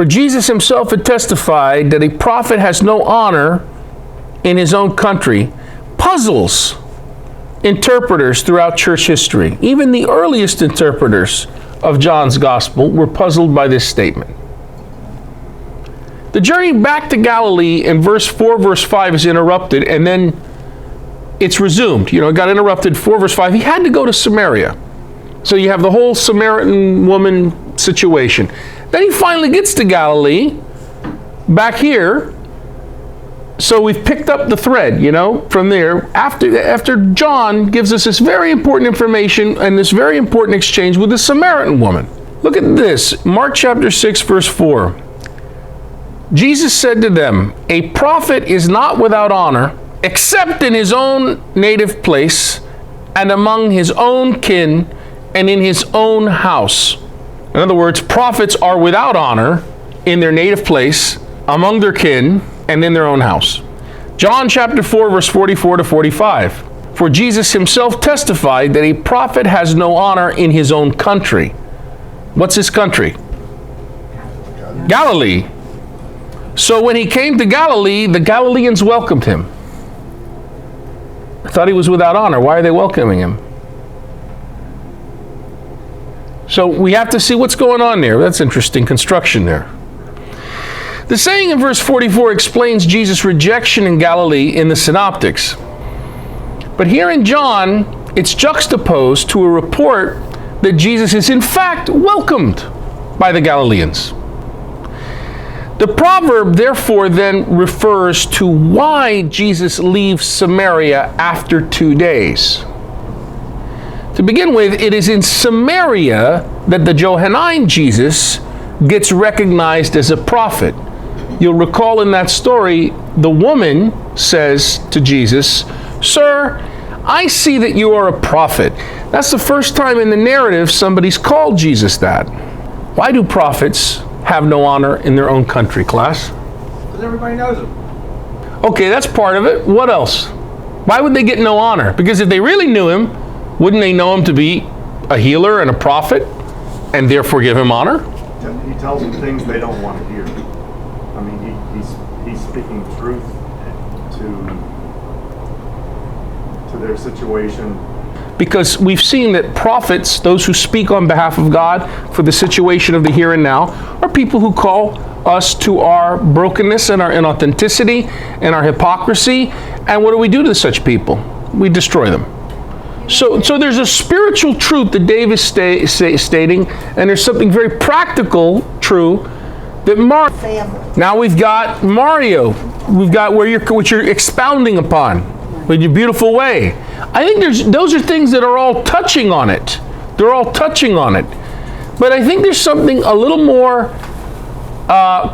For Jesus himself had testified that a prophet has no honor in his own country, puzzles interpreters throughout church history. Even the earliest interpreters of John's gospel were puzzled by this statement. The journey back to Galilee in verse 4, verse 5 is interrupted, and then it's resumed. It got interrupted 4, verse 5. He had to go to Samaria. So you have the whole Samaritan woman situation. Then he finally gets to Galilee, back here. So we've picked up the thread, from there. After John gives us this very important information and this very important exchange with the Samaritan woman. Look at this, Mark chapter 6, verse 4. Jesus said to them, "A prophet is not without honor, except in his own native place, and among his own kin, and in his own house." In other words, prophets are without honor in their native place, among their kin, and in their own house. John chapter 4, verse 44 to 45. For Jesus himself testified that a prophet has no honor in his own country. What's his country? Galilee. So when he came to Galilee, the Galileans welcomed him. I thought he was without honor. Why are they welcoming him? So we have to see what's going on there. That's interesting construction there. The saying in verse 44 explains Jesus' rejection in Galilee in the Synoptics. But here in John, it's juxtaposed to a report that Jesus is in fact welcomed by the Galileans. The proverb, therefore, then refers to why Jesus leaves Samaria after 2 days. To begin with, it is in Samaria that the Johannine Jesus gets recognized as a prophet. You'll recall in that story, the woman says to Jesus, "Sir, I see that you are a prophet." That's the first time in the narrative somebody's called Jesus that. Why do prophets have no honor in their own country, class? Because everybody knows him. Okay, that's part of it. What else? Why would they get no honor? Because if they really knew him, wouldn't they know him to be a healer and a prophet, and therefore give him honor? He tells them things they don't want to hear. I mean, he's speaking truth to their situation. Because we've seen that prophets, those who speak on behalf of God for the situation of the here and now, are people who call us to our brokenness and our inauthenticity and our hypocrisy. And what do we do to such people? We destroy them. So there's a spiritual truth that Dave is stating, and there's something very practical true that Now we've got Mario. We've got what you're expounding upon with your beautiful way. I think those are things that are all touching on it. They're all touching on it. But I think there's something a little more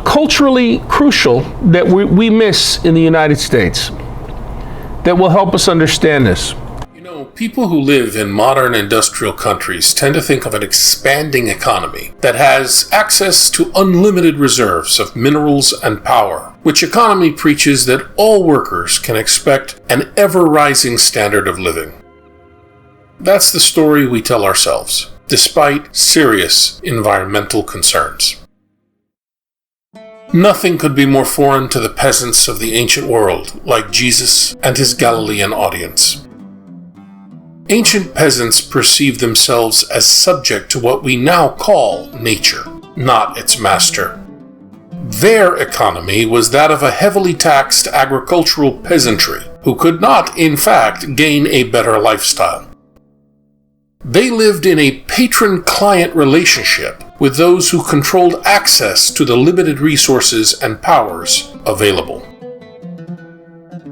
culturally crucial that we miss in the United States that will help us understand this. People who live in modern industrial countries tend to think of an expanding economy that has access to unlimited reserves of minerals and power, which economy preaches that all workers can expect an ever-rising standard of living. That's the story we tell ourselves, despite serious environmental concerns. Nothing could be more foreign to the peasants of the ancient world like Jesus and his Galilean audience. Ancient peasants perceived themselves as subject to what we now call nature, not its master. Their economy was that of a heavily taxed agricultural peasantry who could not, in fact, gain a better lifestyle. They lived in a patron-client relationship with those who controlled access to the limited resources and powers available.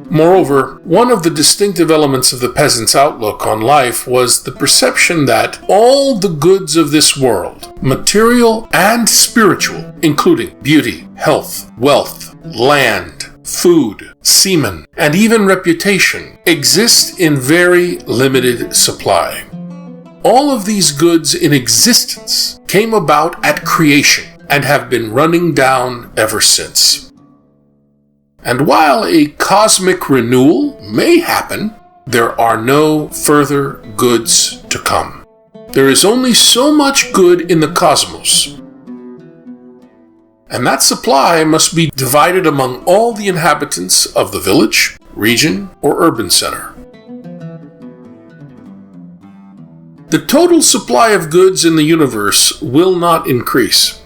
Moreover, one of the distinctive elements of the peasant's outlook on life was the perception that all the goods of this world, material and spiritual, including beauty, health, wealth, land, food, semen, and even reputation, exist in very limited supply. All of these goods in existence came about at creation and have been running down ever since. And while a cosmic renewal may happen, there are no further goods to come. There is only so much good in the cosmos. and that supply must be divided among all the inhabitants of the village, region, or urban center. The total supply of goods in the universe will not increase.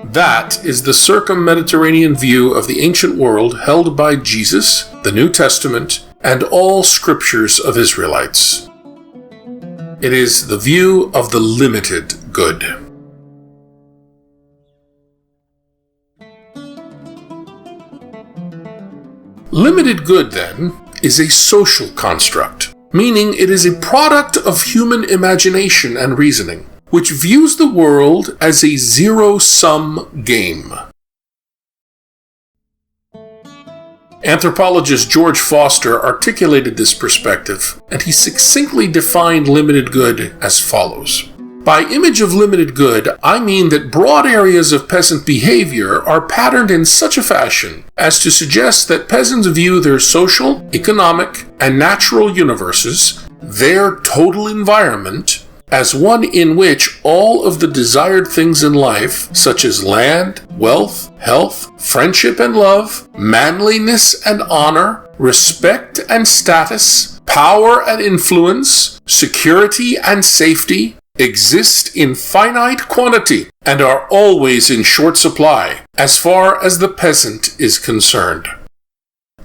That is the circum-Mediterranean view of the ancient world held by Jesus, the New Testament, and all scriptures of Israelites. It is the view of the limited good. Limited good, then, is a social construct, meaning it is a product of human imagination and reasoning, which views the world as a zero-sum game. Anthropologist George Foster articulated this perspective, and he succinctly defined limited good as follows. By image of limited good, I mean that broad areas of peasant behavior are patterned in such a fashion as to suggest that peasants view their social, economic, and natural universes, their total environment, as one in which all of the desired things in life, such as land, wealth, health, friendship and love, manliness and honor, respect and status, power and influence, security and safety, exist in finite quantity and are always in short supply, as far as the peasant is concerned.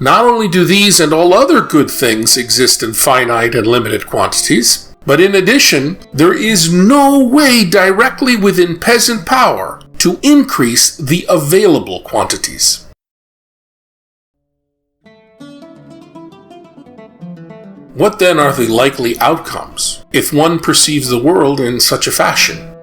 Not only do these and all other good things exist in finite and limited quantities, but in addition, there is no way directly within peasant power to increase the available quantities. What then are the likely outcomes if one perceives the world in such a fashion?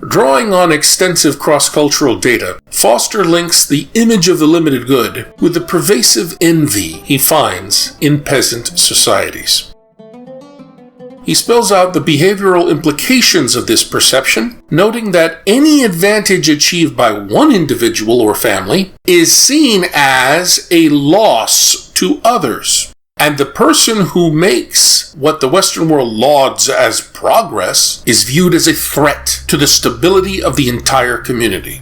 Drawing on extensive cross-cultural data, Foster links the image of the limited good with the pervasive envy he finds in peasant societies. He spells out the behavioral implications of this perception, noting that any advantage achieved by one individual or family is seen as a loss to others, and the person who makes what the Western world lauds as progress is viewed as a threat to the stability of the entire community.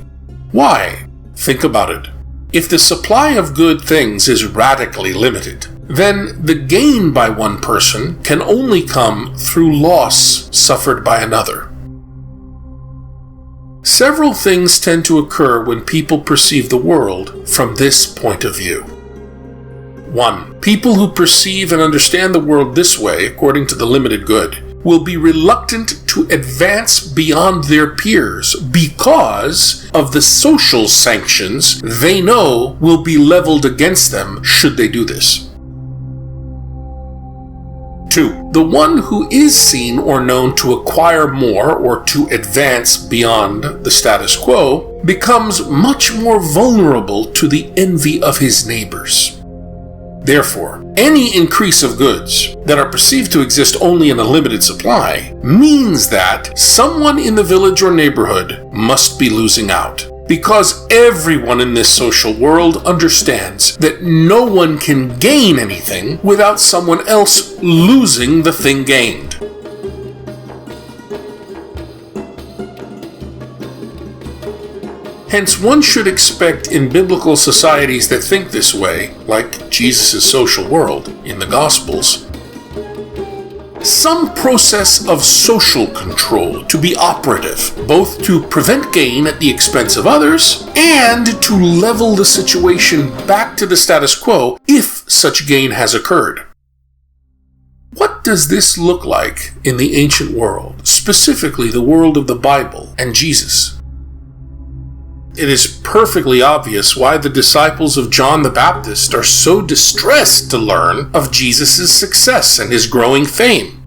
Why? Think about it. If the supply of good things is radically limited, then the gain by one person can only come through loss suffered by another. Several things tend to occur when people perceive the world from this point of view. 1. People who perceive and understand the world this way, according to the limited good, will be reluctant to advance beyond their peers because of the social sanctions they know will be leveled against them should they do this. 2. The one who is seen or known to acquire more or to advance beyond the status quo becomes much more vulnerable to the envy of his neighbors. Therefore, any increase of goods that are perceived to exist only in a limited supply means that someone in the village or neighborhood must be losing out, because everyone in this social world understands that no one can gain anything without someone else losing the thing gained. Hence, one should expect in biblical societies that think this way, like Jesus' social world in the Gospels, some process of social control to be operative, both to prevent gain at the expense of others and to level the situation back to the status quo if such gain has occurred. What does this look like in the ancient world, specifically the world of the Bible and Jesus? It is perfectly obvious why the disciples of John the Baptist are so distressed to learn of Jesus' success and his growing fame.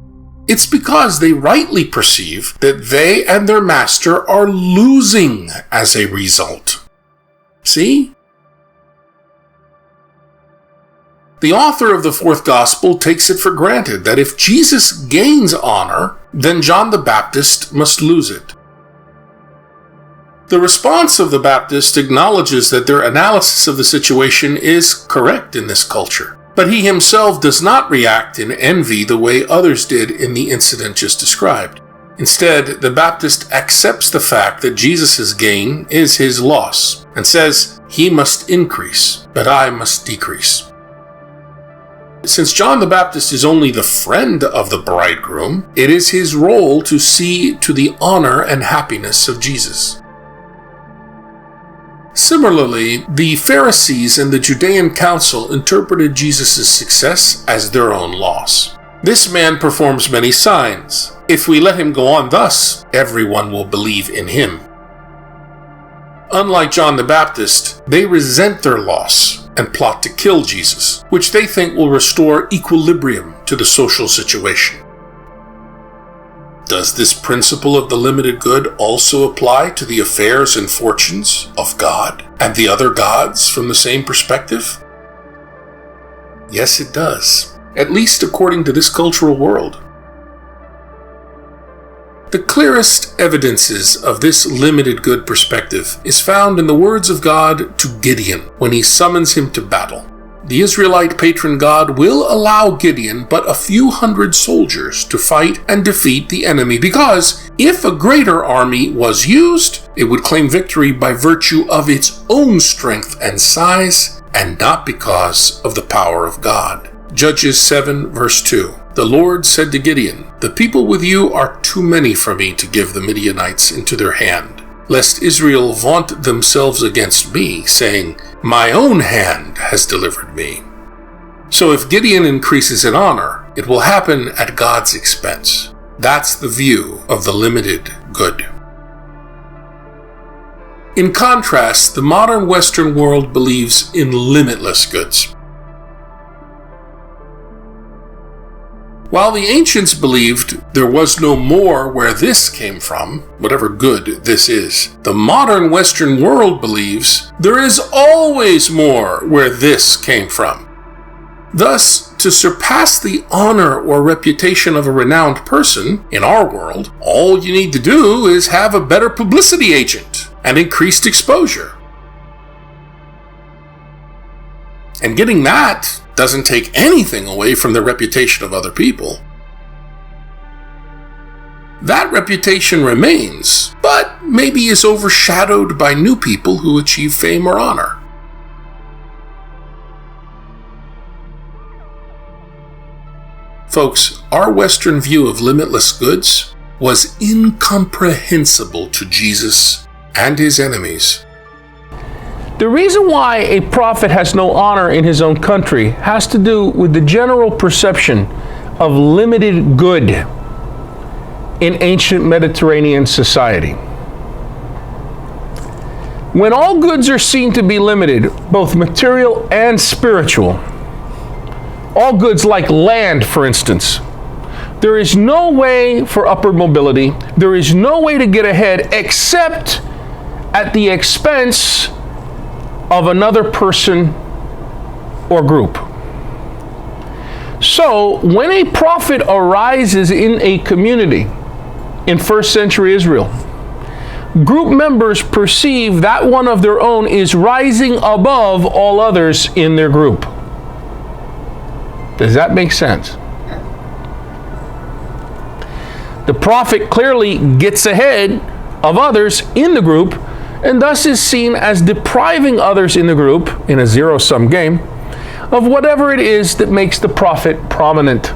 It's because they rightly perceive that they and their master are losing as a result. See? The author of the fourth gospel takes it for granted that if Jesus gains honor, then John the Baptist must lose it. The response of the Baptist acknowledges that their analysis of the situation is correct in this culture, but he himself does not react in envy the way others did in the incident just described. Instead, the Baptist accepts the fact that Jesus' gain is his loss and says, he must increase, but I must decrease. Since John the Baptist is only the friend of the bridegroom, it is his role to see to the honor and happiness of Jesus. Similarly, the Pharisees and the Judean council interpreted Jesus' success as their own loss. This man performs many signs. If we let him go on thus, everyone will believe in him. Unlike John the Baptist, they resent their loss and plot to kill Jesus, which they think will restore equilibrium to the social situation. Does this principle of the limited good also apply to the affairs and fortunes of God and the other gods from the same perspective? Yes, it does, at least according to this cultural world. The clearest evidences of this limited good perspective is found in the words of God to Gideon when he summons him to battle. The Israelite patron god will allow Gideon but a few hundred soldiers to fight and defeat the enemy because if a greater army was used, it would claim victory by virtue of its own strength and size and not because of the power of God. Judges 7 verse 2. The Lord said to Gideon, "The people with you are too many for me to give the Midianites into their hand, lest Israel vaunt themselves against me, saying, 'My own hand has delivered me.'" So if Gideon increases in honor, it will happen at God's expense. That's the view of the limited good. In contrast, the modern Western world believes in limitless goods. While the ancients believed there was no more where this came from, whatever good this is, the modern Western world believes there is always more where this came from. Thus, to surpass the honor or reputation of a renowned person in our world, all you need to do is have a better publicity agent and increased exposure. And getting that doesn't take anything away from the reputation of other people. That reputation remains, but maybe is overshadowed by new people who achieve fame or honor. Folks, our Western view of limitless goods was incomprehensible to Jesus and his enemies. The reason why a prophet has no honor in his own country has to do with the general perception of limited good in ancient Mediterranean society. When all goods are seen to be limited, both material and spiritual, all goods like land, for instance, there is no way for upward mobility, there is no way to get ahead except at the expense of another person or group. So, when a prophet arises in a community in first century Israel, group members perceive that one of their own is rising above all others in their group. Does that make sense? The prophet clearly gets ahead of others in the group and thus is seen as depriving others in the group, in a zero-sum game, of whatever it is that makes the prophet prominent.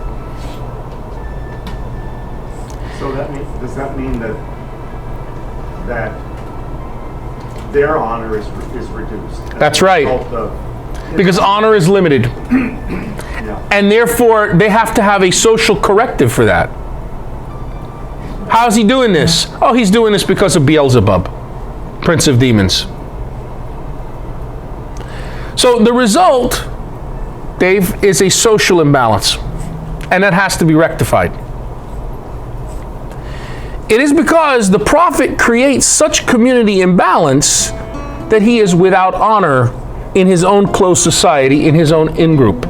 So does that mean that their honor is reduced? That's right. Because honor is limited. Yeah. And therefore, they have to have a social corrective for that. How's he doing this? Oh, he's doing this because of Beelzebub, prince of demons. So the result, Dave, is a social imbalance, and that has to be rectified. It is because the prophet creates such community imbalance that he is without honor in his own close society, in his own in-group.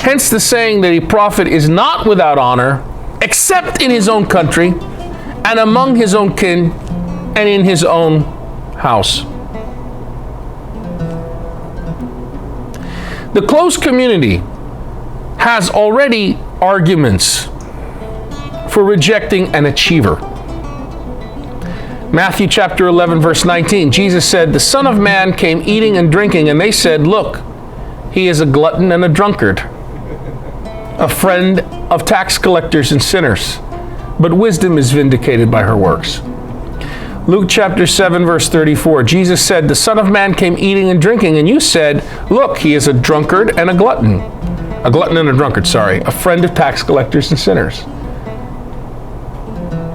Hence the saying that a prophet is not without honor except in his own country and among his own kin and in his own house. The close community has already arguments for rejecting an achiever. Matthew chapter 11, verse 19, Jesus said, "The Son of Man came eating and drinking, and they said, 'Look, he is a glutton and a drunkard, a friend of tax collectors and sinners.' But wisdom is vindicated by her works." Luke chapter 7, verse 34, Jesus said, "The Son of Man came eating and drinking, and you said, 'Look, he is a drunkard and a glutton.'" A glutton and a drunkard, a friend of tax collectors and sinners.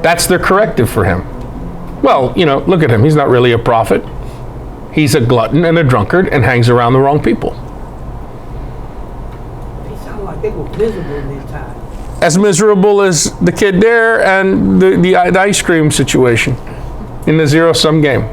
That's their corrective for him. Well, look at him. He's not really a prophet. He's a glutton and a drunkard and hangs around the wrong people. They sound like they were miserable in their time. As miserable as the kid there and the ice cream situation in the zero-sum game.